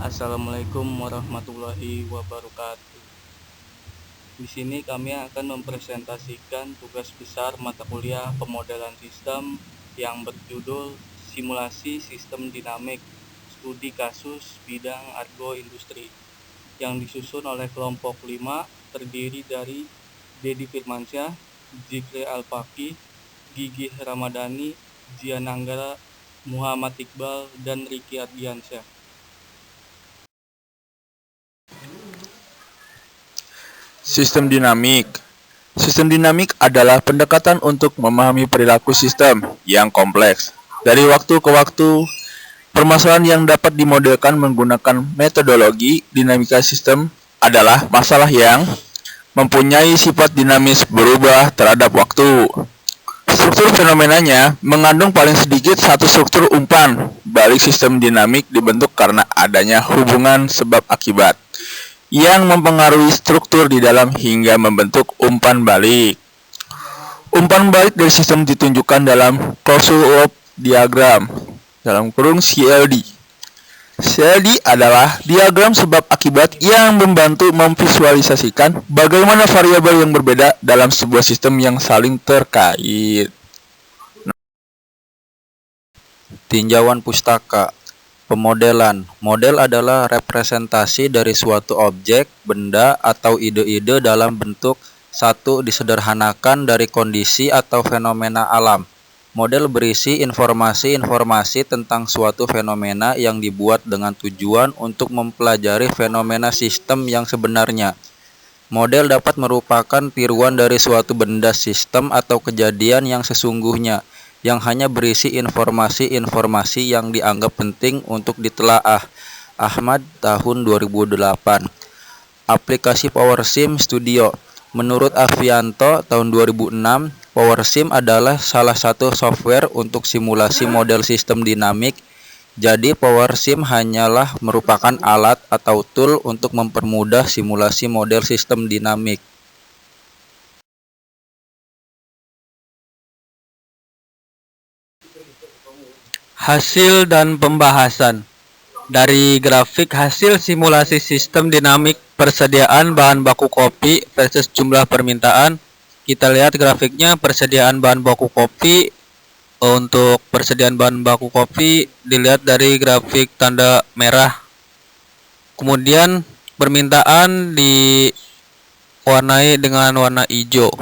Assalamualaikum warahmatullahi wabarakatuh. Di sini kami akan mempresentasikan tugas besar mata kuliah pemodelan sistem yang berjudul Simulasi Sistem Dinamik Studi Kasus Bidang Argo Industri yang disusun oleh kelompok 5 terdiri dari Dedi Firmansyah, Zikri Alfaqi, Gigi Ramadhani, Jian Anggara, Muhammad Iqbal, dan Riki Ardiansyah. Sistem dinamik. Sistem dinamik adalah pendekatan untuk memahami perilaku sistem yang kompleks. Dari waktu ke waktu, permasalahan yang dapat dimodelkan menggunakan metodologi dinamika sistem adalah masalah yang mempunyai sifat dinamis berubah terhadap waktu. Struktur fenomenanya mengandung paling sedikit satu struktur umpan balik. Sistem dinamik dibentuk karena adanya hubungan sebab akibat yang mempengaruhi struktur di dalam hingga membentuk umpan balik. Umpan balik dari sistem ditunjukkan dalam closed loop diagram (CLD). CLD adalah diagram sebab akibat yang membantu memvisualisasikan bagaimana variabel yang berbeda dalam sebuah sistem yang saling terkait. Tinjauan pustaka. Pemodelan. Model adalah representasi dari suatu objek, benda, atau ide-ide dalam bentuk satu disederhanakan dari kondisi atau fenomena alam. Model berisi informasi-informasi tentang suatu fenomena yang dibuat dengan tujuan untuk mempelajari fenomena sistem yang sebenarnya. Model dapat merupakan tiruan dari suatu benda, sistem, atau kejadian yang sesungguhnya, yang hanya berisi informasi-informasi yang dianggap penting untuk ditelaah. Ahmad, tahun 2008. Aplikasi PowerSim Studio. Menurut Avianto, tahun 2006, PowerSim adalah salah satu software untuk simulasi model sistem dinamik. Jadi PowerSim hanyalah merupakan alat atau tool untuk mempermudah simulasi model sistem dinamik. Hasil dan pembahasan. Dari grafik hasil simulasi sistem dinamik persediaan bahan baku kopi versus jumlah permintaan, kita lihat grafiknya persediaan bahan baku kopi. Untuk persediaan bahan baku kopi dilihat dari grafik tanda merah. Kemudian permintaan diwarnai dengan warna hijau.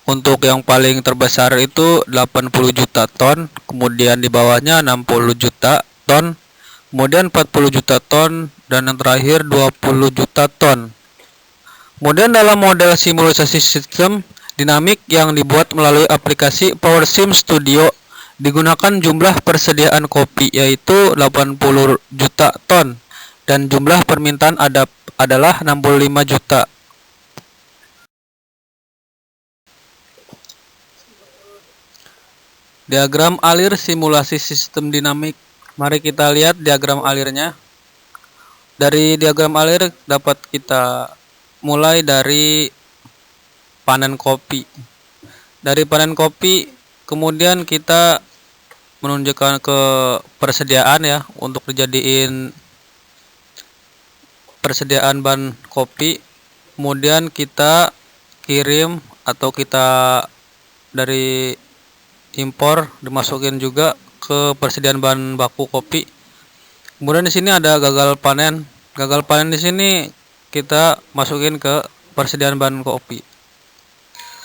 Untuk yang paling terbesar itu 80 juta ton, kemudian di bawahnya 60 juta ton, kemudian 40 juta ton, dan yang terakhir 20 juta ton. Kemudian dalam model simulasi sistem dinamik yang dibuat melalui aplikasi PowerSim Studio, digunakan jumlah persediaan kopi yaitu 80 juta ton, dan jumlah permintaan adalah 65 juta. Diagram alir simulasi sistem dinamik. Mari kita lihat diagram alirnya. Dari diagram alir dapat kita mulai dari panen kopi. Dari panen kopi kemudian kita menunjukkan ke persediaan ya, untuk dijadiin persediaan bahan kopi. Kemudian kita kirim atau kita dari impor dimasukin juga ke persediaan bahan baku kopi. Kemudian di sini ada gagal panen. Gagal panen di sini kita masukin ke persediaan bahan kopi.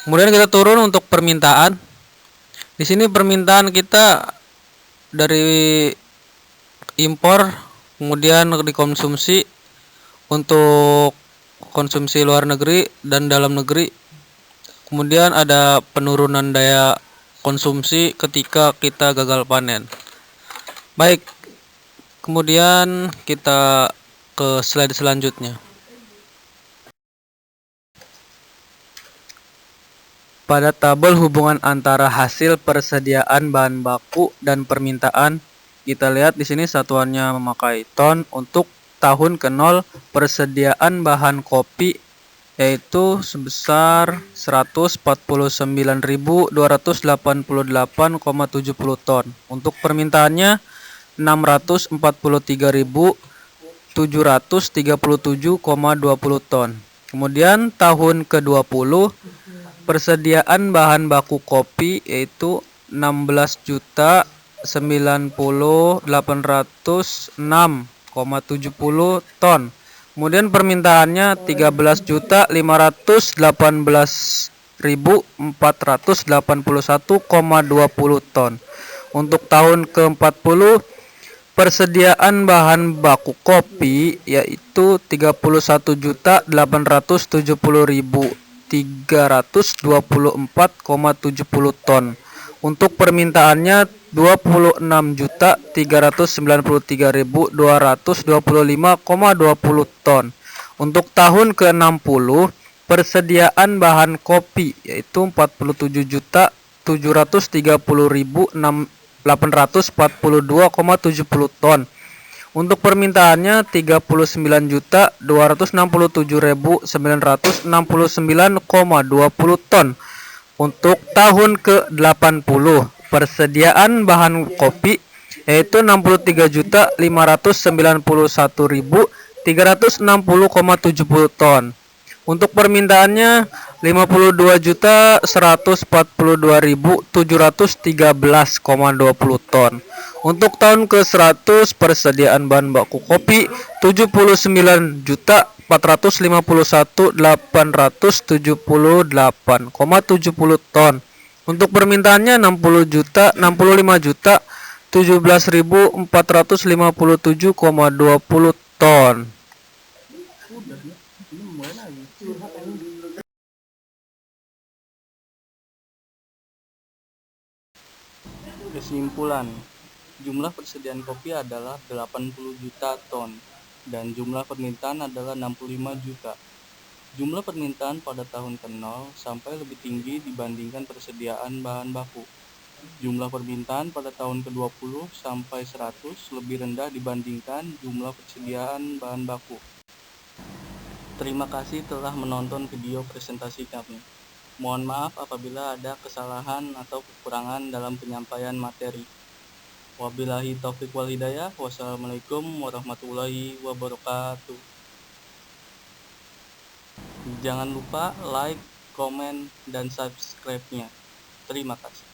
Kemudian kita turun untuk permintaan. Di sini permintaan kita dari impor, kemudian dikonsumsi untuk konsumsi luar negeri dan dalam negeri. Kemudian ada penurunan daya konsumsi ketika kita gagal panen. Baik, kemudian kita ke slide selanjutnya. Pada tabel hubungan antara hasil persediaan bahan baku dan permintaan, kita lihat di sini satuannya memakai ton. Untuk tahun ke-0 persediaan bahan kopi yaitu sebesar 149.288,70 ton. Untuk permintaannya 643.000 737,20 ton. Kemudian tahun ke-20 persediaan bahan baku kopi yaitu 16.806,70 ton. Kemudian permintaannya 13.518.481,20 ton. Untuk tahun ke-40 persediaan bahan baku kopi yaitu 31.870.324,70 ton. Untuk permintaannya 26.393.225,20 ton. Untuk tahun ke-60 persediaan bahan kopi yaitu 47.842,70 ton. Untuk permintaannya 39.267.969,20 ton. Untuk tahun ke-80 persediaan bahan kopi yaitu 63.591.360,70 ton. Untuk permintaannya 52.142.713,20 ton. Untuk tahun ke-100 persediaan bahan baku kopi 79.451.878,70 ton. Untuk permintaannya 65.457,20 ton. Kesimpulan, jumlah persediaan kopi adalah 80 juta ton dan jumlah permintaan adalah 65 juta. Jumlah permintaan pada tahun ke-0 sampai lebih tinggi dibandingkan persediaan bahan baku. Jumlah permintaan pada tahun ke-20 sampai 100 lebih rendah dibandingkan jumlah persediaan bahan baku. Terima kasih telah menonton video presentasi kami. Mohon maaf apabila ada kesalahan atau kekurangan dalam penyampaian materi. Wabillahi taufiq wal hidayah. Wassalamualaikum warahmatullahi wabarakatuh. Jangan lupa like, komen, dan subscribe-nya. Terima kasih.